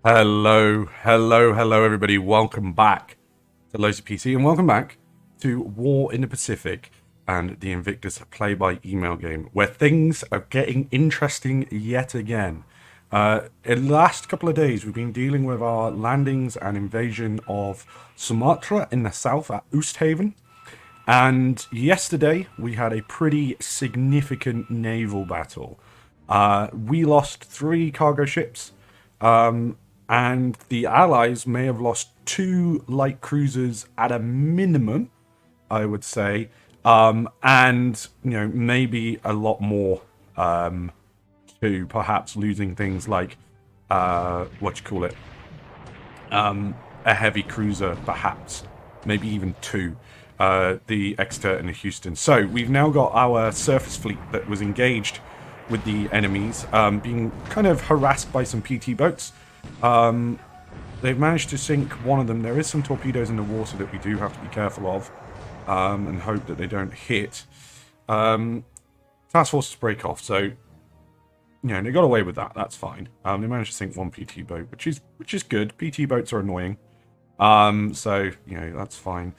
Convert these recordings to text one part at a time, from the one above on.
Hello, everybody. Welcome back to Loads of PC, and welcome back to War in the Pacific and the Invictus play-by-email game, where things are getting interesting yet again. In the last couple of days, we've been dealing with our landings and invasion of Sumatra in the south at Oosthaven, and yesterday we had a pretty significant naval battle. We lost 3 cargo ships. And the Allies may have lost 2 light cruisers at a minimum, I would say, and maybe a lot more to perhaps losing things like a heavy cruiser, perhaps maybe even 2, the Exeter and the Houston. So we've now got our surface fleet that was engaged with the enemies, being kind of harassed by some PT boats. They've managed to sink one of them. There is some torpedoes in the water that we do have to be careful of, and hope that they don't hit. Task forces break off, so they got away with that. That's fine. They managed to sink one PT boat, which is good. PT boats are annoying, so that's fine.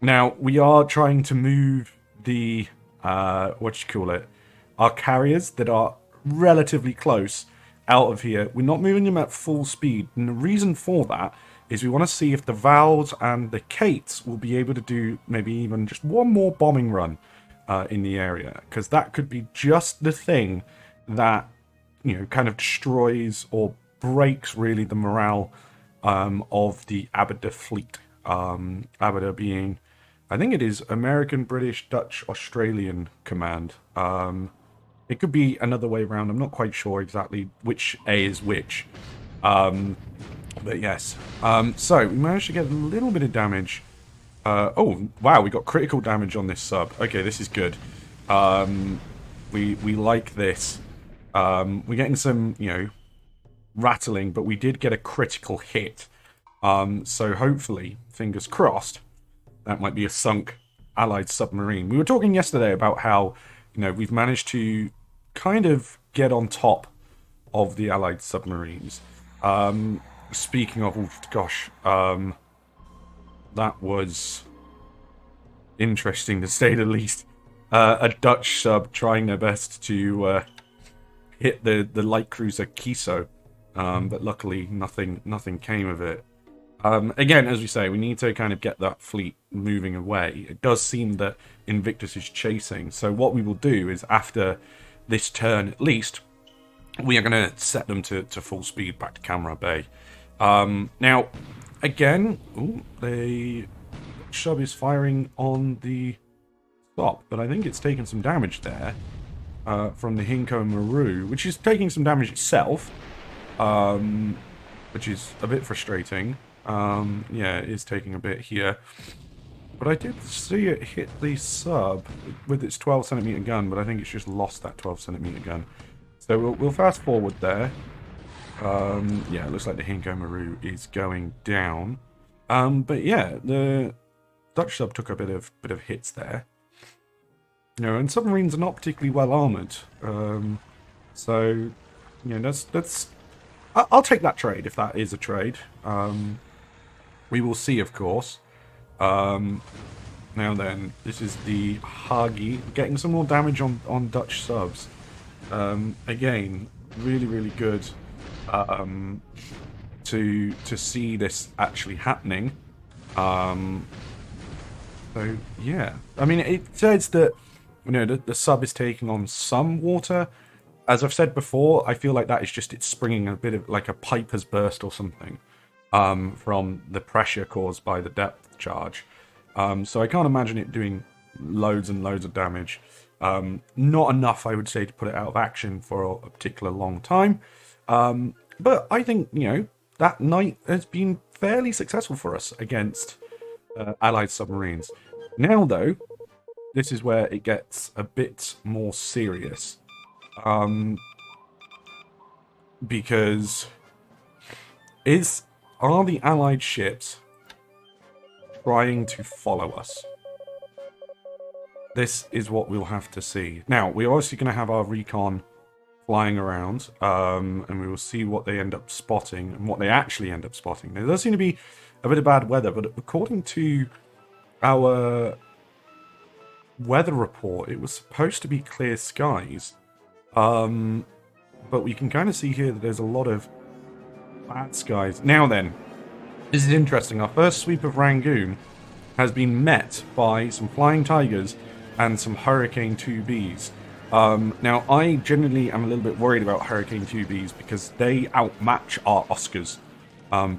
Now we are trying to move the our carriers that are relatively close out of here. We're not moving them at full speed, and the reason for that is we want to see if the Vals and the Kates will be able to do maybe even just one more bombing run in the area, because that could be just the thing that kind of destroys or breaks really the morale of the Aberdeen fleet. Aberdeen being, I think it is American, British, Dutch, Australian command. It could be another way around. I'm not quite sure exactly which A is which. But yes. So, we managed to get a little bit of damage. Oh, wow, we got critical damage on this sub. Okay, this is good. We like this. We're getting some, rattling, but we did get a critical hit. So hopefully, fingers crossed, that might be a sunk Allied submarine. We were talking yesterday about how we've managed to kind of get on top of the Allied submarines. Speaking of, oh gosh, that was interesting to say the least. A Dutch sub trying their best to hit the light cruiser Kiso, but luckily nothing came of it. Again, as we say, we need to kind of get that fleet moving away. It does seem that Invictus is chasing. So what we will do is, after this turn at least, we are going to set them to full speed back to Camera Bay. Now, again, the sub is firing on the stop, but I think it's taken some damage there from the Hinko Maru, which is taking some damage itself, which is a bit frustrating. Yeah, it is taking a bit here. But I did see it hit the sub with its 12cm gun, but I think it's just lost that 12cm gun. So we'll fast forward there. Yeah, it looks like the Hinko Maru is going down. But yeah, the Dutch sub took a bit of hits there. And submarines are not particularly well armored. So, that's I'll take that trade if that is a trade. We will see, of course. Now then, this is the Hagi, getting some more damage on Dutch subs. Again, really good to see this actually happening. So yeah, I mean, it says that the sub is taking on some water. As I've said before, I feel like that is just it's springing a bit of like a pipe has burst or something. From the pressure caused by the depth charge. So I can't imagine it doing loads and loads of damage. Not enough, I would say, to put it out of action for a particular long time. But I think, that night has been fairly successful for us against Allied submarines. Now, though, this is where it gets a bit more serious. Because are the Allied ships trying to follow us? This is what we'll have to see. Now, we're obviously going to have our recon flying around, and we will see what they end up spotting and what they actually end up spotting. There does seem to be a bit of bad weather, but according to our weather report, it was supposed to be clear skies. But we can kind of see here that there's a lot of bad skies. Now then, this is interesting. Our first sweep of Rangoon has been met by some Flying Tigers and some Hurricane 2Bs. Now, I generally am a little bit worried about Hurricane 2Bs because they outmatch our Oscars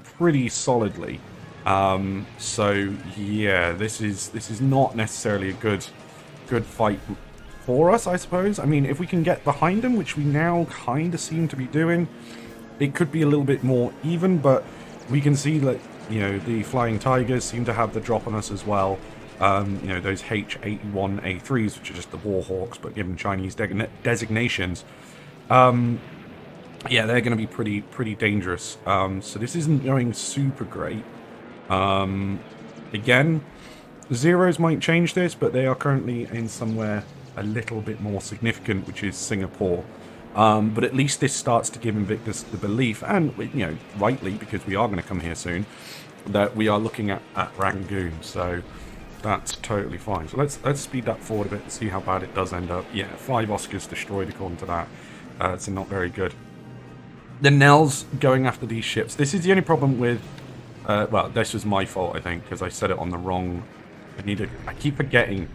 pretty solidly. So yeah, this is not necessarily a good fight for us, I suppose. I mean, if we can get behind them, which we now kind of seem to be doing, it could be a little bit more even, but we can see that, you know, the Flying Tigers seem to have the drop on us as well. You know, those H-81A3s, which are just the Warhawks, but given Chinese designations. Yeah, they're going to be pretty dangerous. So this isn't going super great. Again, zeros might change this, but they are currently in somewhere a little bit more significant, which is Singapore. But at least this starts to give Invictus the belief, and, you know, rightly, because we are going to come here soon, that we are looking at Rangoon. So that's totally fine. So let's speed that forward a bit and see how bad it does end up. Yeah, 5 Oscars destroyed according to that. It's not very good. The Nels going after these ships. This is the only problem with... well, this was my fault, I think, because I said it on the wrong... I keep forgetting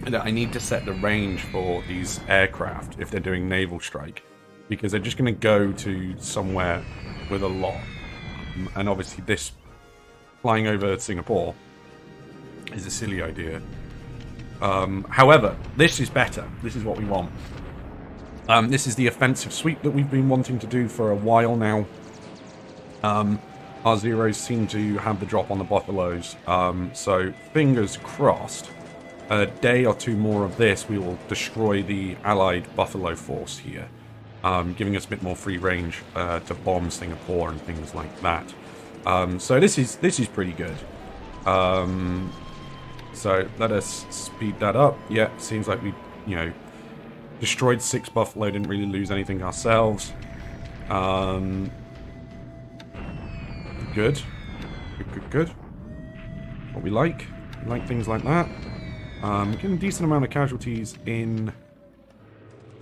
that I need to set the range for these aircraft if they're doing naval strike, because they're just going to go to somewhere with a lot. And obviously this flying over Singapore is a silly idea. However, this is better. This is what we want. This is the offensive sweep that we've been wanting to do for a while now. Our Zeros seem to have the drop on the Buffaloes. So fingers crossed, a day or two more of this, we will destroy the Allied Buffalo force here, giving us a bit more free range to bomb Singapore and things like that. So this is pretty good. So let us speed that up. Yeah, seems like we, you know, destroyed 6 Buffalo, didn't really lose anything ourselves. Good. Good. What we like. We like things like that. Getting a decent amount of casualties in...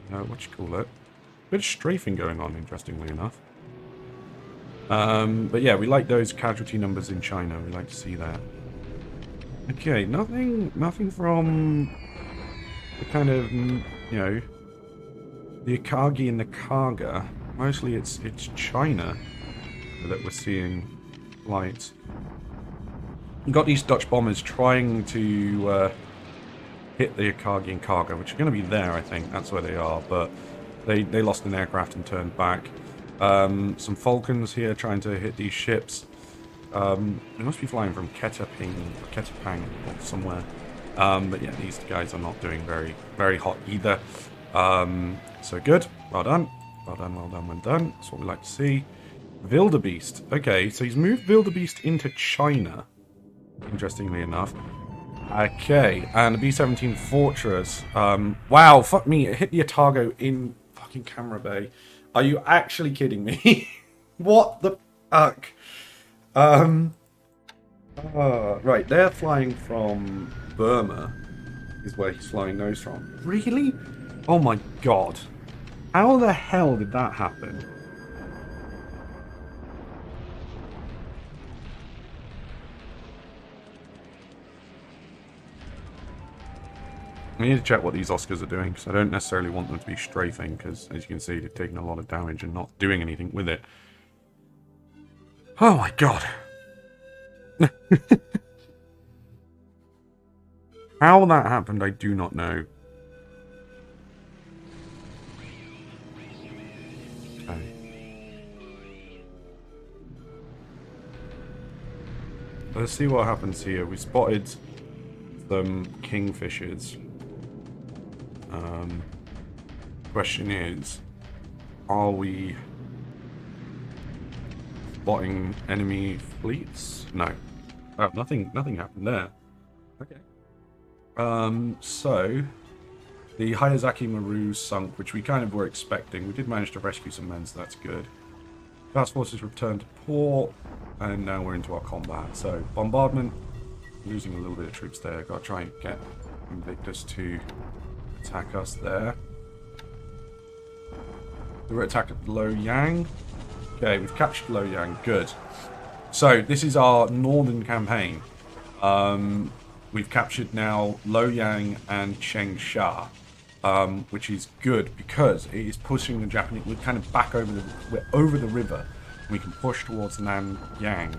what you call it? Bit of strafing going on, interestingly enough. But yeah, we like those casualty numbers in China. We like to see that. Okay, nothing from the kind of, you know, the Akagi and the Kaga. Mostly it's China that we're seeing flights. We've got these Dutch bombers trying to hit the Akagi and Kaga, which are going to be there, I think. That's where they are, but they lost an aircraft and turned back. Some Falcons here trying to hit these ships. They must be flying from Ketapang or somewhere. But yeah, these guys are not doing very hot either. So good. Well done. Well done. That's what we like to see. Wildebeest. Okay, so he's moved Wildebeest into China, interestingly enough. Okay, and the B-17 Fortress. Wow, fuck me, it hit the Otago in fucking Camera Bay. Are you actually kidding me? What the fuck? Right, they're flying from Burma, is where he's flying those from. Really? Oh my god. How the hell did that happen? I need to check what these Oscars are doing, because I don't necessarily want them to be strafing, because as you can see, they've taken a lot of damage and not doing anything with it. Oh my god. How that happened, I do not know. Okay. Let's see what happens here. We spotted some kingfishers. Question is, are we spotting enemy fleets? No. Oh, nothing happened there. Okay. So The Hayazaki Maru sunk, which we kind of were expecting. We did manage to rescue some men, so that's good. Task forces returned to port, and now we're into our combat. So, bombardment, losing a little bit of troops there. Gotta try and get Invictus to attack us there. We were attacked at Loyang. Okay, we've captured Loyang. Good. So, this is our northern campaign. We've captured now Loyang and Changsha, which is good because it is pushing the Japanese. We're kind of back over the. We're over the river. And we can push towards Nanyang.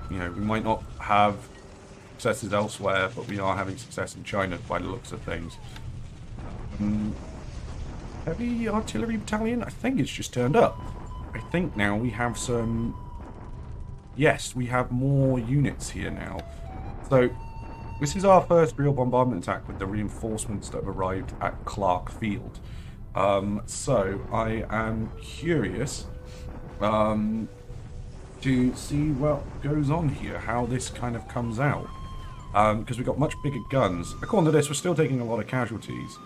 You know, we might not have successes elsewhere, but we are having success in China by the looks of things. Heavy artillery battalion. I think it's just turned up. I think now we have some. Yes, we have more units here now. So, this is our first real bombardment attack with the reinforcements that have arrived at Clark Field. So, I am curious to see what goes on here, how this kind of comes out. Because we've got much bigger guns. According to this, we're still taking a lot of casualties.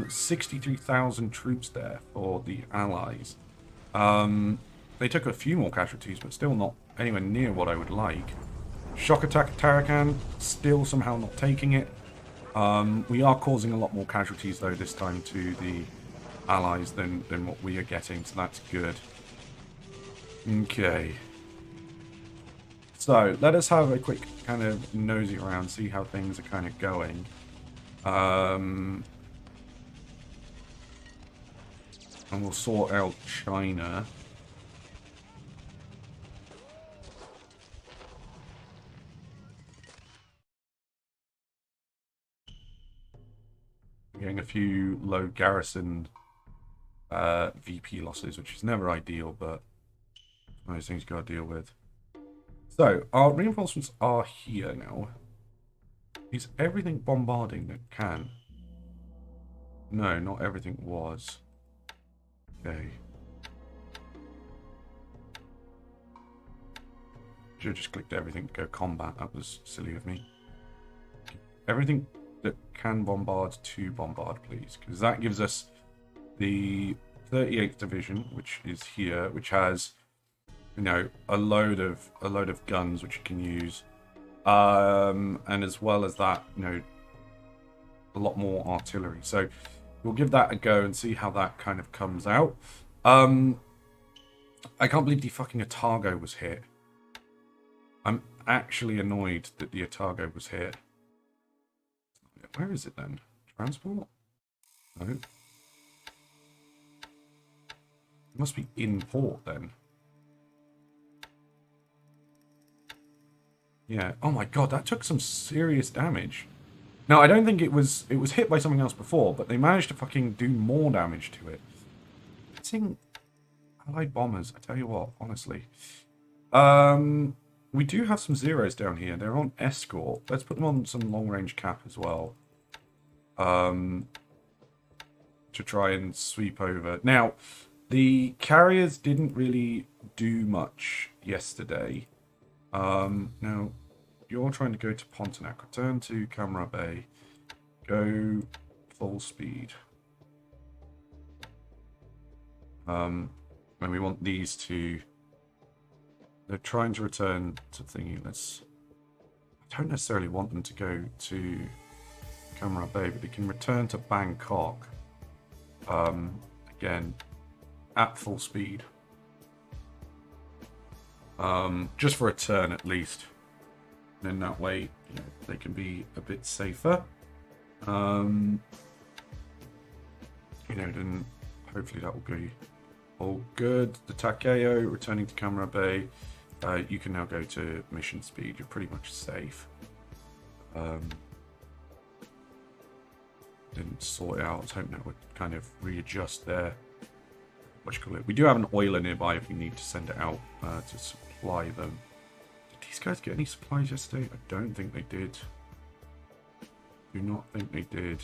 63,000 troops there for the Allies. They took a few more casualties, but still not anywhere near what I would like. Shock attack at Tarakan, still somehow not taking it. We are causing a lot more casualties, though, this time to the Allies than what we are getting, so that's good. Okay. So, let us have a quick kind of nosy around, see how things are kind of going. And we'll sort out China. Getting a few low garrison VP losses, which is never ideal, but one of those things you've got to deal with. So, our reinforcements are here now. Is everything bombarding that can? No, not everything was. Okay. Should have just clicked everything to go combat. That was silly of me. Everything that can bombard to bombard, please, because that gives us the 38th Division, which is here, which has, you know, a load of guns which you can use, and as well as that, you know, a lot more artillery. So we'll give that a go and see how that kind of comes out. I can't believe the fucking Otago was hit. I'm actually annoyed that the Otago was hit. Where is it then? Transport? No. It must be in port then. Yeah. Oh my god, that took some serious damage. Now, I don't think it was hit by something else before, but they managed to fucking do more damage to it. Hitting Allied bombers, I tell you what, honestly. We do have some zeros down here. They're on escort. Let's put them on some long-range cap as well. To try and sweep over. Now, the carriers didn't really do much yesterday. Now, you're trying to go to Pontiac. Return to Camera Bay. Go full speed. And we want these to... They're trying to return to thingy. I don't necessarily want them to go to Camera Bay, but they can return to Bangkok. Again, at full speed. Just for a turn at least. And then that way, you know, they can be a bit safer. You know, then hopefully that will be all good. The Takeo returning to Camera Bay. You can now go to mission speed. You're pretty much safe. Didn't sort it out. I was hoping that would kind of readjust there. What you call it? We do have an oiler nearby if we need to send it out to supply them. Did these guys get any supplies yesterday? I don't think they did. Do not think they did.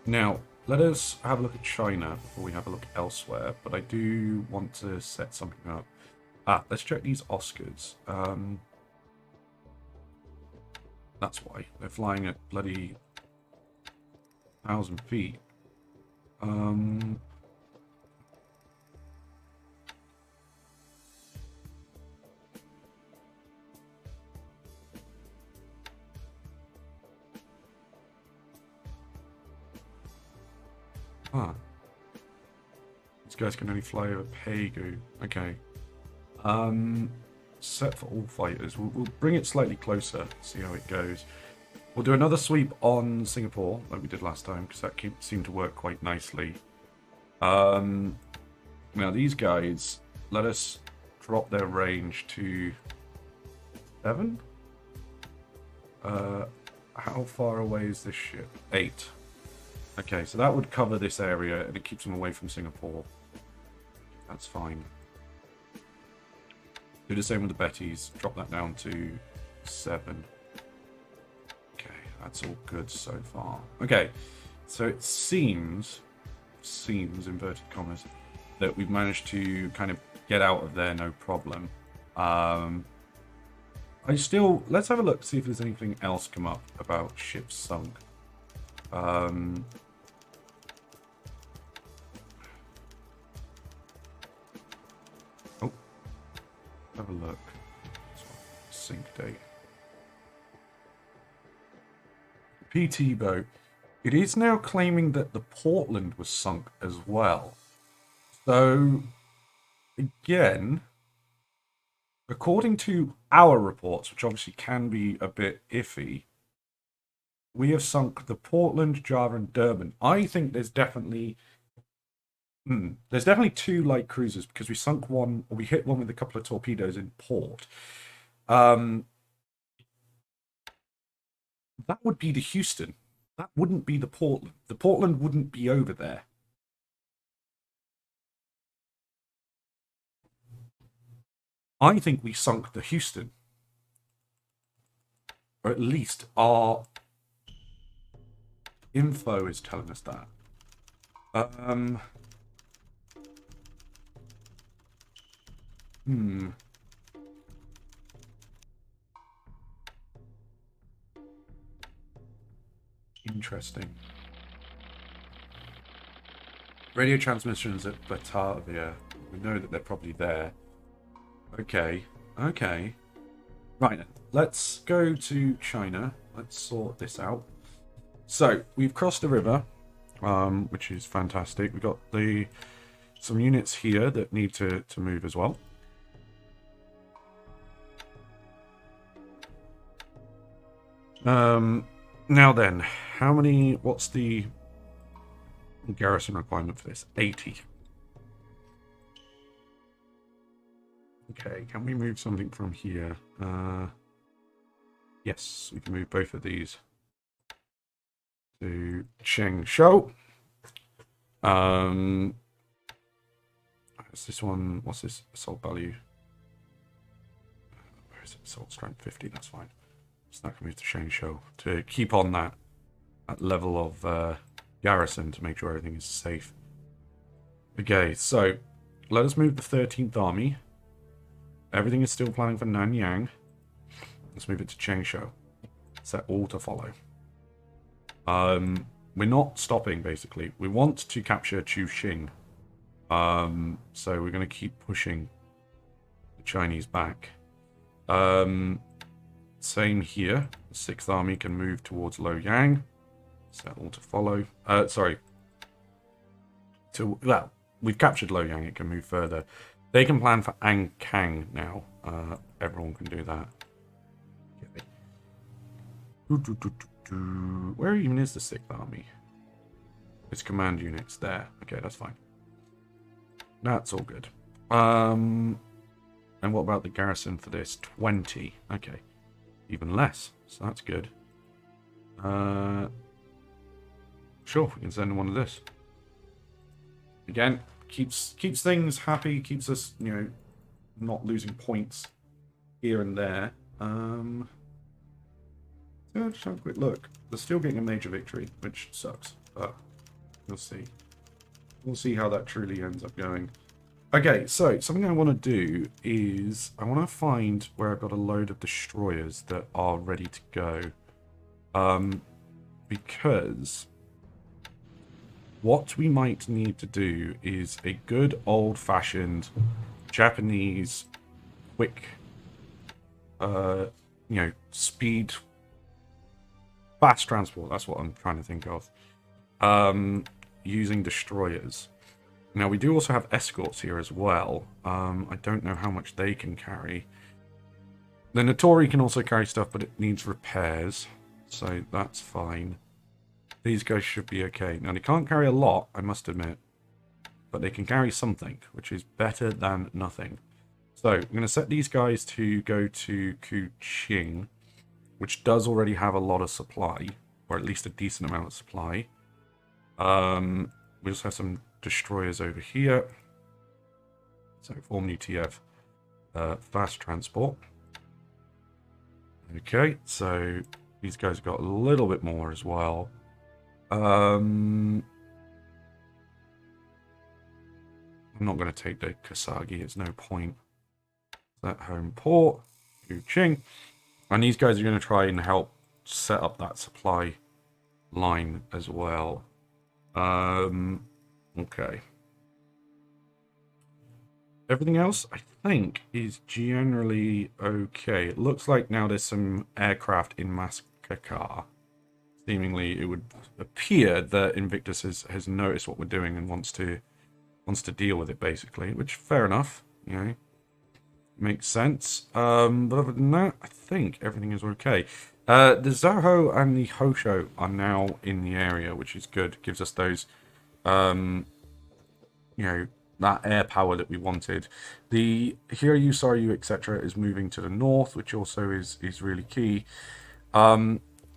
Now, let us have a look at China before we have a look elsewhere, but I do want to set something up. Let's check these Oscars. That's why. They're flying at bloody 1,000 feet. These guys can only fly over Pegu. Okay. Set for all fighters. We'll bring it slightly closer, see how it goes. We'll do another sweep on Singapore, like we did last time, because that seemed to work quite nicely. Now these guys, let us drop their range to 7? How far away is this ship? 8. Okay, so that would cover this area, and it keeps them away from Singapore. That's fine. Do the same with the Bettys. Drop that down to 7. Okay, that's all good so far. Okay, so it seems, inverted commas, that we've managed to kind of get out of there no problem. Let's have a look, see if there's anything else come up about ships sunk. Have a look. Sink date. PT boat. It is now claiming that the Portland was sunk as well. So, again, according to our reports, which obviously can be a bit iffy, we have sunk the Portland, Java, and Durban. I think there's definitely 2 light cruisers because we sunk one, or we hit one with a couple of torpedoes in port. That would be the Houston. That wouldn't be the Portland. The Portland wouldn't be over there. I think we sunk the Houston. Or at least our info is telling us that. Interesting. Radio transmissions at Batavia. We know that they're probably there. Okay. Right then. Let's go to China. Let's sort this out. So, we've crossed the river, which is fantastic. We've got some units here that need to move as well. Now then, what's the garrison requirement for this? 80. Okay, can we move something from here? Yes, we can move both of these to Chengshou. What's this one? What's this assault value? Where is it? Assault strength 50, that's fine. So that can move to Chengshou to keep on that level of garrison to make sure everything is safe. Okay, so let us move the 13th Army. Everything is still planning for Nanyang. Let's move it to Chengshou. Set all to follow. We're not stopping, basically. We want to capture Chuxing. So we're going to keep pushing the Chinese back. Same here. The 6th Army can move towards Luoyang. Set all to follow. Well, we've captured Luoyang. It can move further. They can plan for Ankang now. Everyone can do that. Okay. Where even is the 6th Army? Its command units there. Okay, that's fine. That's all good. And what about the garrison for this? 20. Okay. Even less. So that's good. Sure, we can send one of this. Again, keeps things happy, keeps us, not losing points here and there. So just have a quick look. They're still getting a major victory, which sucks, but we'll see. We'll see how that truly ends up going. Okay, so something I want to do is I want to find where I've got a load of destroyers that are ready to go. Because what we might need to do is a good old-fashioned Japanese quick, speed, fast transport. That's what I'm trying to think of. Using destroyers. Now, we do also have escorts here as well. I don't know how much they can carry. The Notori can also carry stuff, but it needs repairs. So that's fine. These guys should be okay. Now, they can't carry a lot, I must admit. But they can carry something, which is better than nothing. So, I'm going to set these guys to go to Kuching, which does already have a lot of supply. Or at least a decent amount of supply. We also have some destroyers over here. So, form new TF. Fast transport. Okay, so these guys have got a little bit more as well. I'm not going to take the Kasagi, it's no point. That home port, Kuching. And these guys are going to try and help set up that supply line as well. Okay. Everything else, I think, is generally okay. It looks like now there's some aircraft in Maskakar. Seemingly, it would appear that Invictus has noticed what we're doing and wants to deal with it, basically. Which, fair enough, you know, makes sense. But other than that, I think everything is okay. The Zoho and the Hosho are now in the area, which is good. Gives us those, that air power that we wanted. The Hiryu, Soryu, etc. is moving to the north, which also is really key.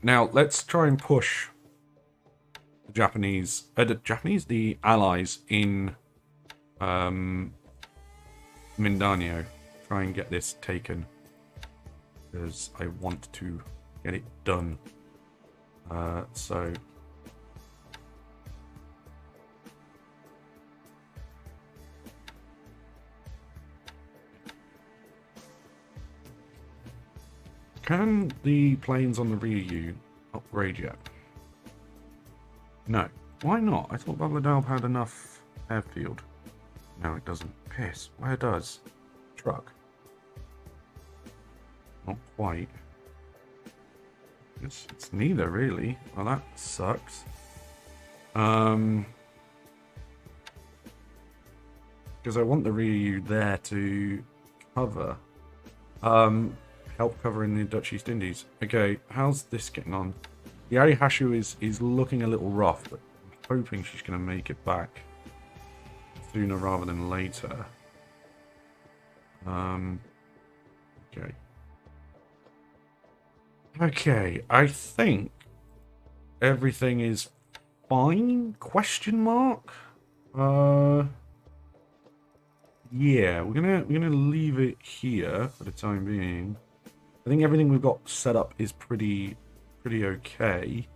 Now, let's try and push the the allies in Mindanao. Try and get this taken, because I want to get it done. So... Can the planes on the Ryu upgrade yet? No. Why not? I thought Bangladesh had enough airfield. No, it doesn't. Piss. Where does? Truck. Not quite. It's neither, really. Well, that sucks. Because I want the Ryu there to cover. Help covering the Dutch East Indies. Okay, how's this getting on? The Arihashu is looking a little rough, but I'm hoping she's going to make it back sooner rather than later. Okay. Okay, I think everything is fine? Question mark? Yeah, we're gonna leave it here for the time being. I think everything we've got set up is pretty okay.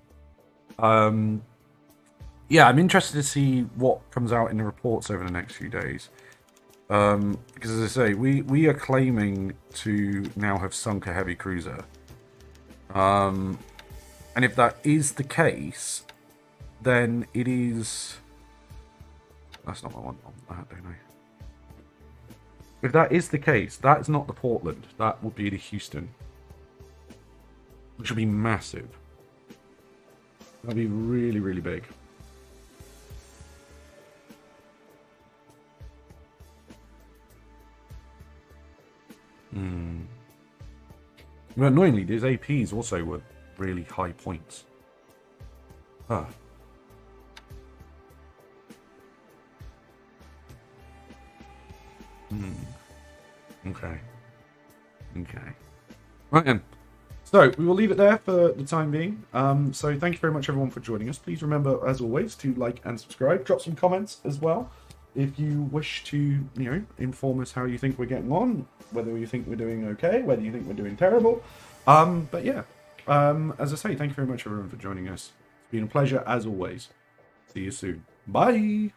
Yeah, I'm interested to see what comes out in the reports over the next few days. Because as I say, we are claiming to now have sunk a heavy cruiser. And if that is the case, then it is... That's not what I want on that, don't I? If that is the case, that is not the Portland. That would be the Houston. Which would be massive. That'd be really, really big. But annoyingly, these APs also were really high points. Huh. Okay. Right then. So, we will leave it there for the time being. So, thank you very much, everyone, for joining us. Please remember, as always, to like and subscribe. Drop some comments as well. If you wish to, inform us how you think we're getting on, whether you think we're doing okay, whether you think we're doing terrible. But yeah, as I say, thank you very much, everyone, for joining us. It's been a pleasure, as always. See you soon. Bye!